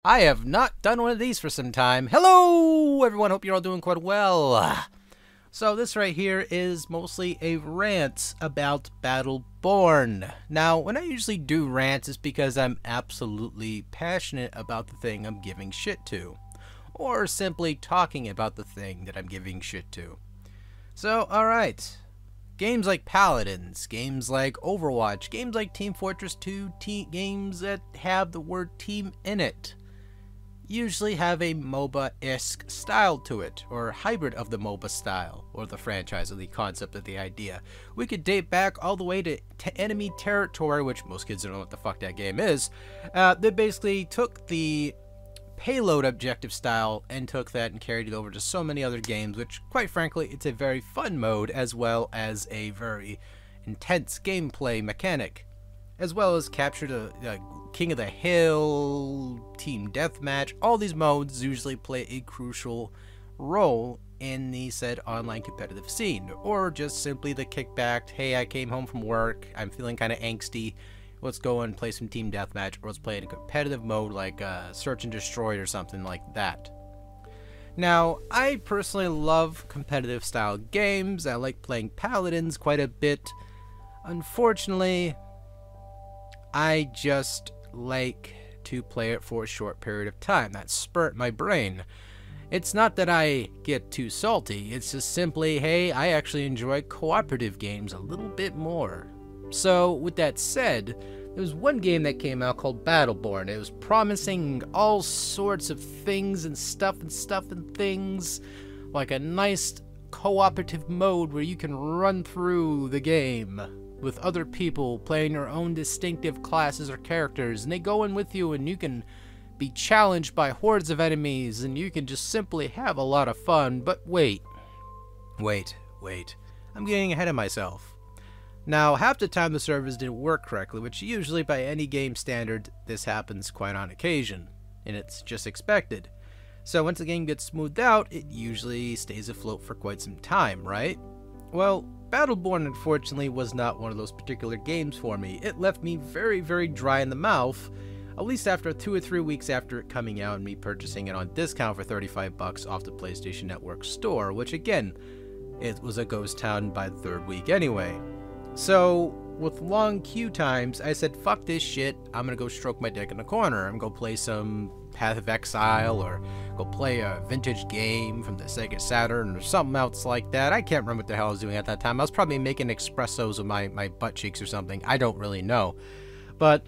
I have not done one of these for some time. Hello, everyone. Hope you're all doing quite well. So this right here is mostly a rant about Battleborn. Now, when I usually do rants, it's because I'm absolutely passionate about the thing I'm giving shit to. Or simply talking about the thing that I'm giving shit to. So, alright. Games like Paladins, games like Overwatch, games like Team Fortress 2, games that have the word team in it, usually have a MOBA-esque style to it, or a hybrid of the MOBA style, or the franchise, or the concept of the idea. We could date back all the way to Enemy Territory, which most kids don't know what the fuck that game is. They basically took the payload objective style and took that and carried it over to so many other games, which quite frankly it's a very fun mode as well as a very intense gameplay mechanic, as well as captured a King of the Hill, Team Deathmatch. All these modes usually play a crucial role in the said online competitive scene, or just simply the kickback, hey, I came home from work, I'm feeling kind of angsty, let's go and play some Team Deathmatch, or let's play in a competitive mode like Search and Destroy or something like that. Now, I personally love competitive style games. I like playing Paladins quite a bit. Unfortunately, I just like to play it for a short period of time. That spurt my brain. It's not that I get too salty, it's just simply, hey, I actually enjoy cooperative games a little bit more. So, with that said, there was one game that came out called Battleborn. It was promising all sorts of things and stuff and things, like a nice cooperative mode where you can run through the game with other people playing their own distinctive classes or characters, and they go in with you and you can be challenged by hordes of enemies and you can just simply have a lot of fun. But wait, I'm getting ahead of myself. Now, half the time the servers didn't work correctly, which usually by any game standard, this happens quite on occasion, and it's just expected. So once the game gets smoothed out, it usually stays afloat for quite some time, right? Well, Battleborn unfortunately was not one of those particular games for me. It left me very, very dry in the mouth, at least after 2 or 3 weeks after it coming out and me purchasing it on discount for $35 off the PlayStation Network store, which again, it was a ghost town by the 3rd week anyway. So, with long queue times, I said, fuck this shit, I'm gonna go stroke my dick in the corner. I'm gonna go play some Path of Exile, or go play a vintage game from the Sega Saturn, or something else like that. I can't remember what the hell I was doing at that time. I was probably making espressos with my butt cheeks or something. I don't really know. But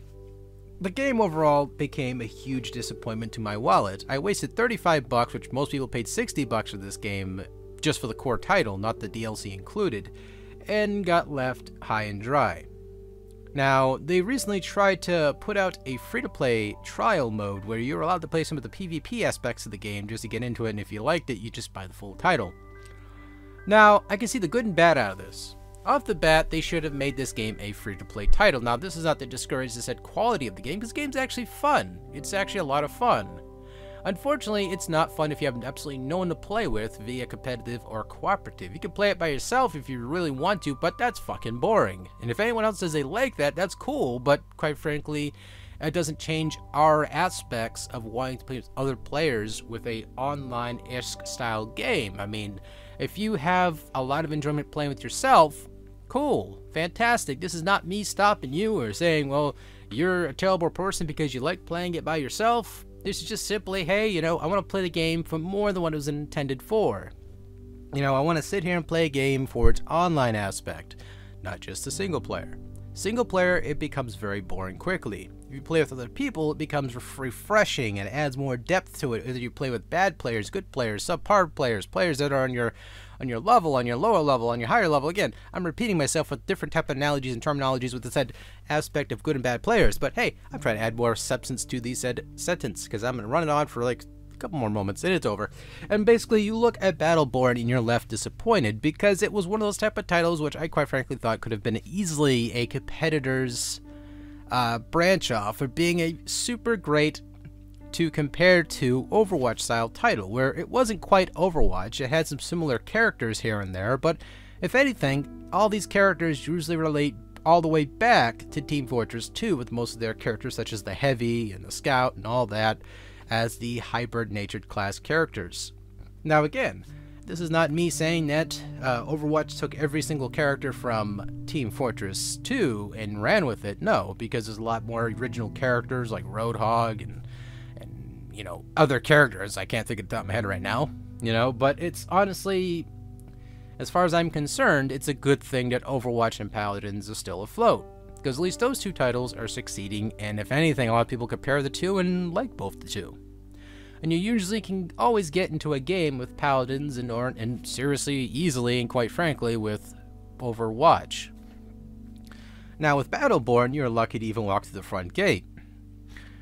the game overall became a huge disappointment to my wallet. I wasted $35, which most people paid $60 for this game, just for the core title, not the DLC included, and got left high and dry. Now, they recently tried to put out a free-to-play trial mode where you're allowed to play some of the PvP aspects of the game just to get into it, and if you liked it, you just buy the full title. Now, I can see the good and bad out of this. Off the bat, they should have made this game a free-to-play title. Now, this is not to discourage the said quality of the game, because the game's actually fun. It's actually a lot of fun. Unfortunately, it's not fun if you have absolutely no one to play with via competitive or cooperative. You can play it by yourself if you really want to, but that's fucking boring. And if anyone else says they like that, that's cool, but quite frankly, it doesn't change our aspects of wanting to play with other players with a online-esque style game. I mean, if you have a lot of enjoyment playing with yourself, cool, fantastic. This is not me stopping you or saying, well, you're a terrible person because you like playing it by yourself. This is just simply, hey, you know, I want to play the game for more than what it was intended for. You know, I want to sit here and play a game for its online aspect, not just the single player. Single player, it becomes very boring quickly. If you play with other people, it becomes refreshing and adds more depth to it. Whether you play with bad players, good players, subpar players, players that are on your level, on your lower level, on your higher level. Again, I'm repeating myself with different type of analogies and terminologies with the said aspect of good and bad players. But hey, I'm trying to add more substance to the said sentence because I'm going to run it on for like a couple more moments and it's over. And basically, you look at Battleborn and you're left disappointed because it was one of those type of titles which I quite frankly thought could have been easily a competitor's branch off of being a super great to compare to Overwatch style title, where it wasn't quite Overwatch. It had some similar characters here and there, but if anything, all these characters usually relate all the way back to Team Fortress 2 with most of their characters such as the Heavy and the Scout and all that. as the hybrid-natured class characters. Now again, this is not me saying that Overwatch took every single character from Team Fortress 2 and ran with it. No, because there's a lot more original characters like Roadhog and you know, other characters I can't think of the top of my head right now, you know, but it's honestly, as far as I'm concerned, it's a good thing that Overwatch and Paladins are still afloat, because at least those two titles are succeeding, and if anything, a lot of people compare the two and like both the two. And you usually can always get into a game with Paladins and seriously, easily, and quite frankly, with Overwatch. Now with Battleborn, you're lucky to even walk through the front gate.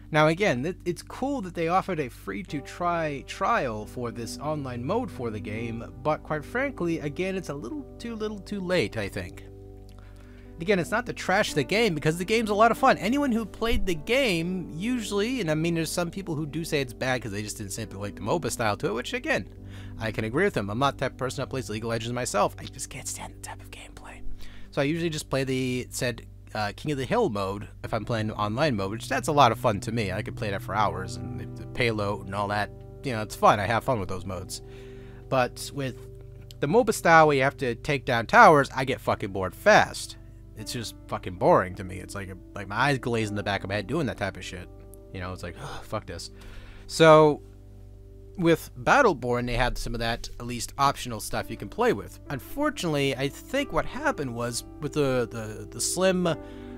Now again, it's cool that they offered a free-to-try trial for this online mode for the game, but quite frankly, again, it's a little too late, I think. Again, it's not to trash the game, because the game's a lot of fun. Anyone who played the game, usually, and I mean, there's some people who do say it's bad because they just didn't simply like the MOBA style to it, which again, I can agree with them. I'm not the type of person that plays League of Legends myself. I just can't stand the type of gameplay. So I usually just play the said King of the Hill mode if I'm playing online mode, which that's a lot of fun to me. I could play that for hours, and the payload and all that, you know, it's fun. I have fun with those modes. But with the MOBA style where you have to take down towers, I get fucking bored fast. It's just fucking boring to me. It's like my eyes glaze in the back of my head doing that type of shit. You know, it's like, oh, fuck this. So with Battleborn, they had some of that, at least optional stuff you can play with. Unfortunately, I think what happened was with the slim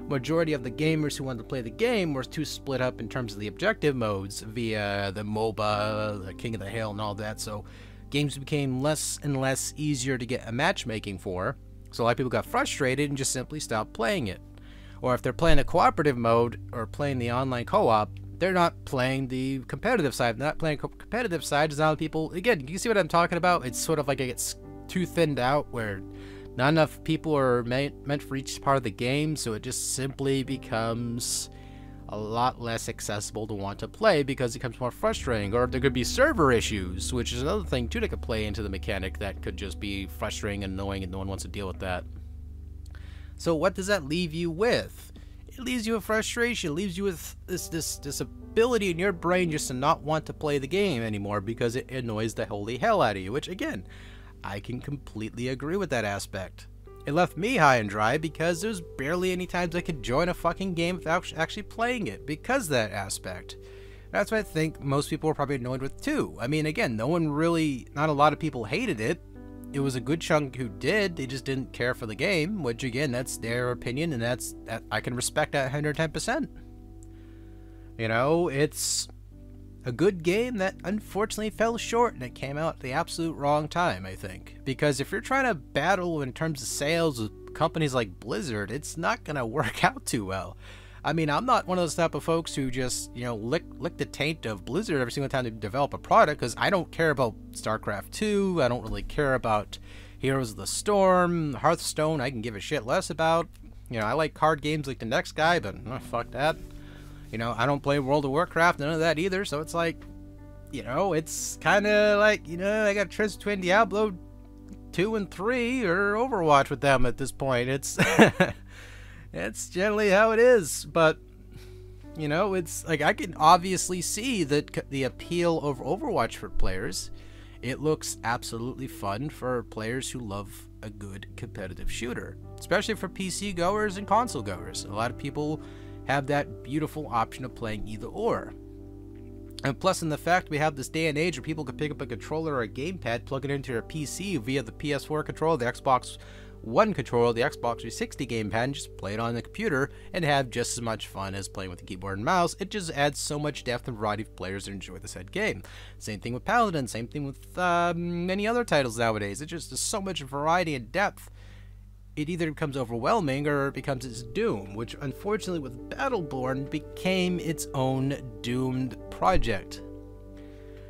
majority of the gamers who wanted to play the game were too split up in terms of the objective modes via the MOBA, the King of the Hill, and all that. So games became less and less easier to get a matchmaking for. So a lot of people got frustrated and just simply stopped playing it. Or if they're playing a cooperative mode or playing the online co-op, they're not playing the competitive side. They're not playing competitive side. There's not people. Again, you see what I'm talking about? It's sort of like it gets too thinned out where not enough people are meant for each part of the game. So it just simply becomes a lot less accessible to want to play because it becomes more frustrating. Or there could be server issues, which is another thing too that could play into the mechanic that could just be frustrating and annoying, and no one wants to deal with that. So what does that leave you with? It leaves you with frustration. It leaves you with this ability in your brain just to not want to play the game anymore because it annoys the holy hell out of you, which again, I can completely agree with that aspect. It left me high and dry because there's barely any times I could join a fucking game without actually playing it because of that aspect. That's what I think most people were probably annoyed with too. I mean, again, not a lot of people hated it. It was a good chunk who did. They just didn't care for the game, which again, that's their opinion, and I can respect that 110%. You know, it's a good game that unfortunately fell short, and it came out at the absolute wrong time, I think. Because if you're trying to battle in terms of sales with companies like Blizzard, it's not going to work out too well. I mean, I'm not one of those type of folks who just, you know, lick the taint of Blizzard every single time they develop a product, because I don't care about StarCraft 2, I don't really care about Heroes of the Storm, Hearthstone, I can give a shit less about. You know, I like card games like the next guy, but fuck that. You know, I don't play World of Warcraft, none of that either, so it's like, you know, it's kind of like, you know, I got a choice between Diablo 2 and 3 or Overwatch with them at this point. It's it's generally how it is, but, you know, it's like I can obviously see that the appeal of Overwatch for players. It looks absolutely fun for players who love a good competitive shooter, especially for PC goers and console goers. A lot of people have that beautiful option of playing either or. And plus, in the fact we have this day and age where people can pick up a controller or a gamepad, plug it into their PC via the PS4 controller, the Xbox One controller, the Xbox 360 gamepad, and just play it on the computer and have just as much fun as playing with the keyboard and mouse. It just adds so much depth and variety of players that enjoy the said game. Same thing with Paladin, same thing with many other titles nowadays. It just is so much variety and depth. It either becomes overwhelming or it becomes its doom, which unfortunately with Battleborn became its own doomed project.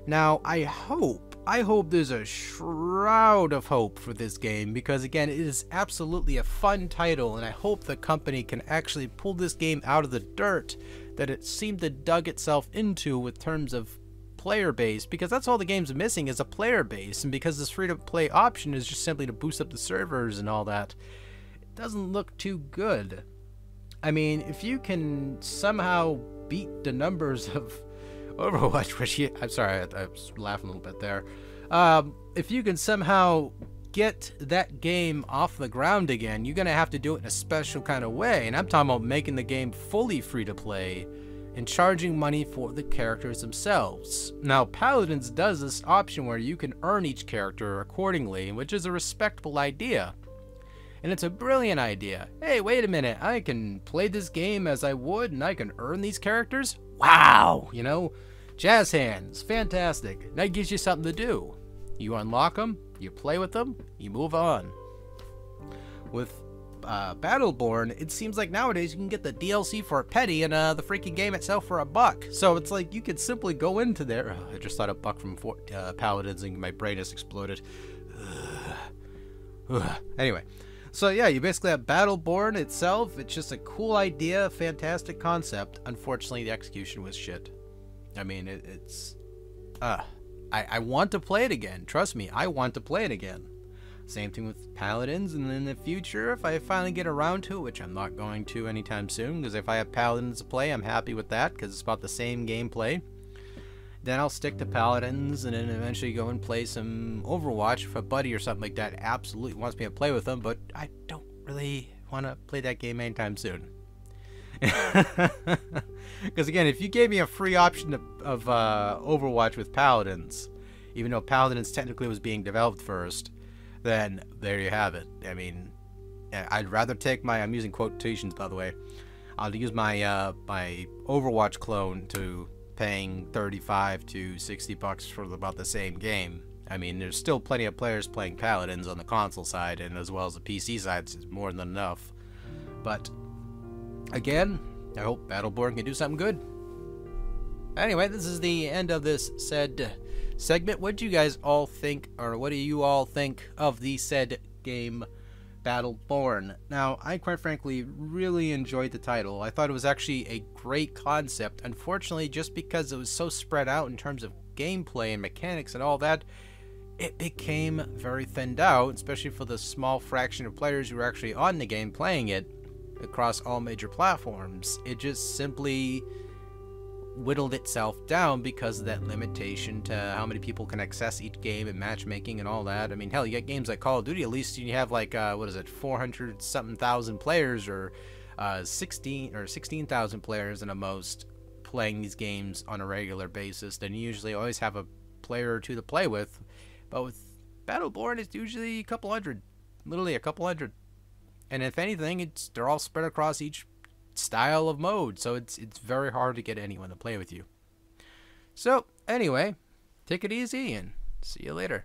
Now, I hope there's a shroud of hope for this game, because again, it is absolutely a fun title, and I hope the company can actually pull this game out of the dirt that it seemed to dug itself into with terms of player base, because that's all the game's missing is a player base, and because this free-to-play option is just simply to boost up the servers and all that, it doesn't look too good. I mean, if you can somehow beat the numbers of Overwatch, which I'm sorry, I was laughing a little bit there. If you can somehow get that game off the ground again, you're gonna have to do it in a special kind of way. And I'm talking about making the game fully free to play and charging money for the characters themselves. Now, Paladins does this option where you can earn each character accordingly, which is a respectable idea. And it's a brilliant idea. Hey, wait a minute, I can play this game as I would and I can earn these characters? Wow! You know, jazz hands, fantastic. That gives you something to do. You unlock them, you play with them, you move on. With Battleborn, it seems like nowadays you can get the DLC for a penny and the freaking game itself for $1. So it's like you could simply go into there. I just thought $1 from Paladins and my brain has exploded. Anyway, so yeah, you basically have Battleborn itself. It's just a cool idea, fantastic concept. Unfortunately, the execution was shit. I mean, I want to play it again. Trust me, I want to play it again. Same thing with Paladins, and in the future, if I finally get around to it, which I'm not going to anytime soon, because if I have Paladins to play, I'm happy with that, because it's about the same gameplay. Then I'll stick to Paladins, and then eventually go and play some Overwatch if a buddy or something like that absolutely wants me to play with them, but I don't really want to play that game anytime soon. Because again, if you gave me a free option of Overwatch with Paladins, even though Paladins technically was being developed first, then there you have it. I mean, I'd rather take my, I'm using quotations by the way, I'll use my my Overwatch clone to paying $35 to $60 for about the same game. I mean, there's still plenty of players playing Paladins on the console side, and as well as the PC side, it's more than enough. But again, I hope Battleborn can do something good. Anyway, this is the end of this said segment. What do you guys all think, or what do you all think of the said game Battleborn? Now, I quite frankly really enjoyed the title. I thought it was actually a great concept. Unfortunately, just because it was so spread out in terms of gameplay and mechanics and all that, it became very thinned out, especially for the small fraction of players who were actually on the game playing it across all major platforms. It just simply whittled itself down because of that limitation to how many people can access each game and matchmaking and all that. I mean, hell, you get games like Call of Duty, at least you have like, what is it, 400 something thousand players, or 16,000 players in a most playing these games on a regular basis. Then you usually always have a player or two to play with. But with Battleborn, it's usually a couple hundred, literally a couple hundred. And if anything, they're all spread across each style of mode, so it's very hard to get anyone to play with you. So anyway, take it easy and see you later.